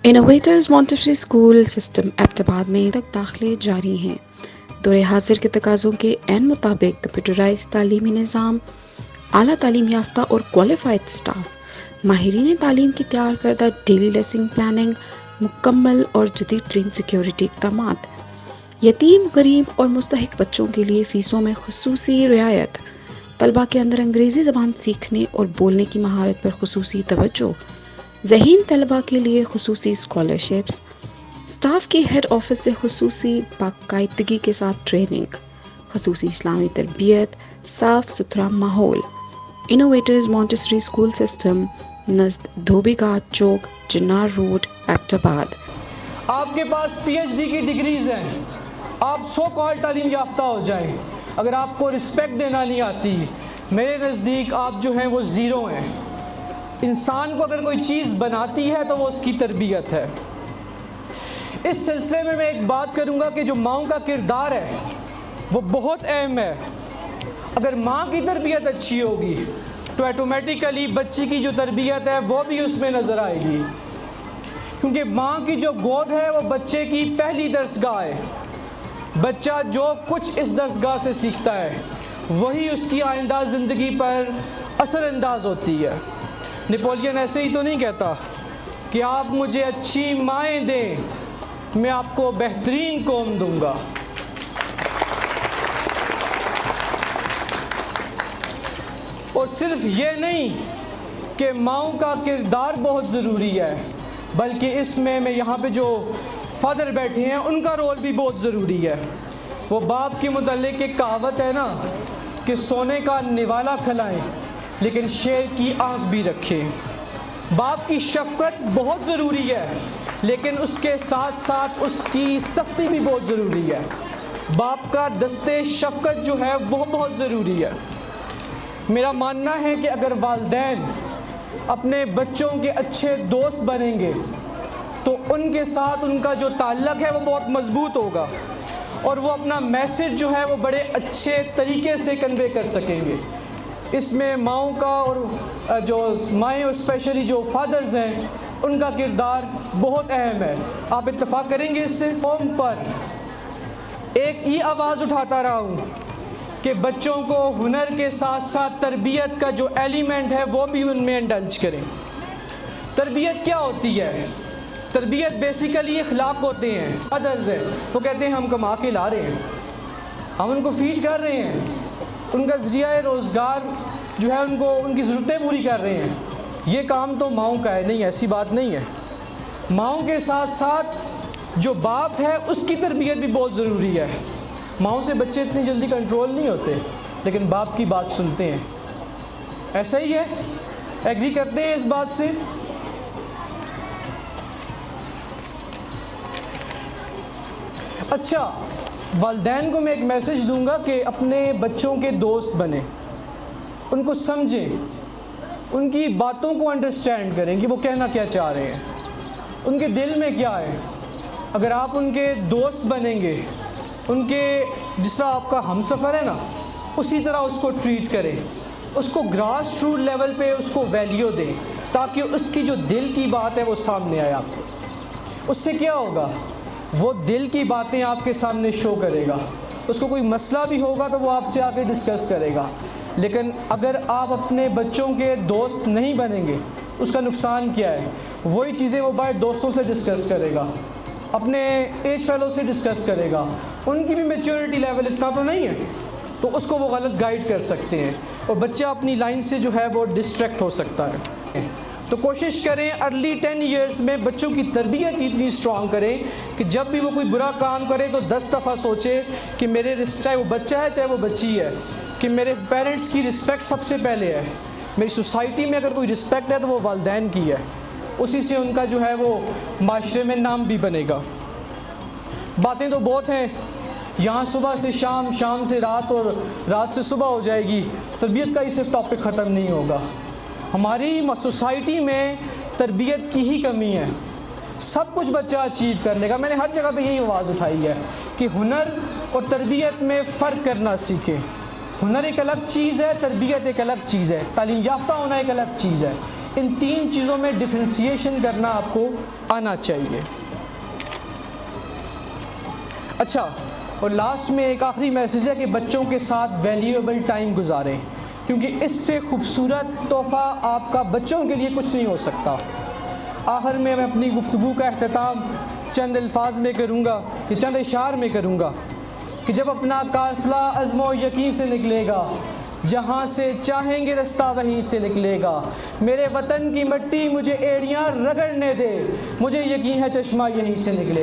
Innovators Montessori school system Abbottabad में तक दाखिले जारी हैं। दौरे हाजिर के तकाज़ों के एन मुताबिक कंप्यूटराइज तालीमी निज़ाम, आला तालीम याफ्ता और क्वालिफाइड स्टाफ, माहिरीन तालीम की तैयार करदा डेली लेसन प्लानिंग, मुकम्मल और जदीद तरीन सिक्योरिटी इक़दाम, यतीम, गरीब और मुस्तहिक बच्चों के लिए फ़ीसों में खुसूसी रियायत, तलबा के अंदर अंग्रेज़ी ज़बान सीखने और बोलने की महारत पर खुसूसी तवज्जो, ज़हीन तलबा के लिए खुसूसी स्कॉलरशिप्स, स्टाफ की हेड ऑफिस से खुसूसी बाकायदगी के साथ ट्रेनिंग, खुसूसी इस्लामी तरबियत, साफ सुथरा माहौल। इनोवेटर्स मॉन्टेसरी स्कूल सिस्टम नज़द धोबी घाट चौक, जिन्नार रोड, एबटाबाद। आपके पास पीएचडी की डिग्रीज़ हैं, आप 100 कॉल तालीम याफ्ता हो जाएं, अगर आपको रिस्पेक्ट देना नहीं आती, मेरे नज़दीक आप जो हैं वो ज़ीरो हैं। इंसान को अगर कोई चीज़ बनाती है तो वो उसकी तरबियत है। इस सिलसिले में मैं एक बात करूँगा कि जो माँ का किरदार है वो बहुत अहम है। अगर माँ की तरबियत अच्छी होगी तो ऑटोमेटिकली बच्ची की जो तरबियत है वो भी उसमें नज़र आएगी, क्योंकि माँ की जो गोद है वो बच्चे की पहली दरसगाह है। बच्चा जो कुछ इस दरसगाह से सीखता है वही उसकी आइंदा ज़िंदगी पर असरअंदाज होती है। नेपोलियन ऐसे ही तो नहीं कहता कि आप मुझे अच्छी माएँ दें, मैं आपको बेहतरीन कौम दूंगा। और सिर्फ ये नहीं कि माओं का किरदार बहुत ज़रूरी है, बल्कि इसमें मैं यहाँ पे जो फादर बैठे हैं उनका रोल भी बहुत ज़रूरी है। वो बाप के मुतालिक एक कहावत है ना कि सोने का निवाला खिलाएं लेकिन शेर की आँख भी रखें। बाप की शफ़क़त बहुत ज़रूरी है, लेकिन उसके साथ साथ उसकी सख्ती भी बहुत ज़रूरी है। बाप का दस्ते शफ़क़त जो है वो बहुत ज़रूरी है। मेरा मानना है कि अगर वालिदैन अपने बच्चों के अच्छे दोस्त बनेंगे तो उनके साथ उनका जो ताल्लुक़ है वो बहुत मज़बूत होगा और वो अपना मैसेज जो है वो बड़े अच्छे तरीके से कन्वे कर सकेंगे। इसमें माओं का और जो माएँ और स्पेशली जो फादर्स हैं उनका किरदार बहुत अहम है। आप इत्तफ़ाक़ करेंगे इससे। कौम पर एक ही आवाज़ उठाता रहा हूँ कि बच्चों को हुनर के साथ साथ तरबियत का जो एलिमेंट है वो भी उनमें इंडल्ज करें। तरबियत क्या होती है? तरबियत बेसिकली अखलाक होते हैं। फादर्स हैं वो कहते हैं हम कमा के ला रहे हैं, हम उनको फीड कर रहे हैं, उनका ज़रिया रोज़गार जो है उनको उनकी ज़रूरतें पूरी कर रहे हैं। ये काम तो माओं का है। नहीं, ऐसी बात नहीं है। माओं के साथ साथ जो बाप है उसकी तरबियत भी बहुत ज़रूरी है। माओं से बच्चे इतनी जल्दी कंट्रोल नहीं होते, लेकिन बाप की बात सुनते हैं। ऐसा ही है, एग्री करते हैं इस बात से। अच्छा, वालिदैन को मैं एक मैसेज दूंगा कि अपने बच्चों के दोस्त बने, उनको समझें, उनकी बातों को अंडरस्टैंड करें कि वो कहना क्या चाह रहे हैं, उनके दिल में क्या है। अगर आप उनके दोस्त बनेंगे, उनके जिस तरह आपका हमसफ़र है ना उसी तरह उसको ट्रीट करें, उसको ग्रास रूट लेवल पे उसको वैल्यू दें, ताकि उसकी जो दिल की बात है वो सामने आए आपको। उससे क्या होगा, वो दिल की बातें आपके सामने शो करेगा। उसको कोई मसला भी होगा तो वो आपसे आके डिस्कस करेगा। लेकिन अगर आप अपने बच्चों के दोस्त नहीं बनेंगे, उसका नुकसान क्या है? वही चीज़ें वो बाहर दोस्तों से डिस्कस करेगा, अपने एज फेलो से डिस्कस करेगा, उनकी भी मैच्योरिटी लेवल इतना तो नहीं है, तो उसको वो गलत गाइड कर सकते हैं और बच्चा अपनी लाइन से जो है वो डिस्ट्रैक्ट हो सकता है। तो कोशिश करें अर्ली 10 इयर्स में बच्चों की तरबियत इतनी स्ट्रॉन्ग करें कि जब भी वो कोई बुरा काम करे तो 10 दफ़ा सोचे कि मेरे, चाहे वो बच्चा है चाहे वो बच्ची है, कि मेरे पेरेंट्स की रिस्पेक्ट सबसे पहले है। मेरी सोसाइटी में अगर कोई रिस्पेक्ट है तो वो वालिदैन की है, उसी से उनका जो है वो माशरे में नाम भी बनेगा। बातें तो बहुत हैं यहाँ, सुबह से शाम, शाम से रात और रात से सुबह हो जाएगी। तरबियत का ही सिर्फ टॉपिक ख़त्म नहीं होगा। हमारी सोसाइटी में तरबियत की ही कमी है। सब कुछ बच्चा अचीव करने का, मैंने हर जगह पे यही आवाज़ उठाई है कि हुनर और तरबियत में फ़र्क करना सीखें। हुनर एक अलग चीज़ है, तरबियत एक अलग चीज़ है, तालीम याफ्ता होना एक अलग चीज़ है। इन 3 चीज़ों में डिफरेंशिएशन करना आपको आना चाहिए। अच्छा, और लास्ट में एक आखिरी मैसेज है कि बच्चों के साथ वैल्यूएबल टाइम गुजारें, क्योंकि इससे खूबसूरत तोहफ़ा आपका बच्चों के लिए कुछ नहीं हो सकता। आखिर में मैं अपनी गुफ्तगू का अख्तिताम चंद अल्फाज में करूँगा कि चंद इशार में करूँगा कि जब अपना काफ़िला अज़्म यकीन से निकलेगा, जहाँ से चाहेंगे रास्ता वहीं से निकलेगा। मेरे वतन की मिट्टी मुझे एड़ियाँ रगड़ने दे, मुझे यकीन है चश्मा यहीं से निकलेगा।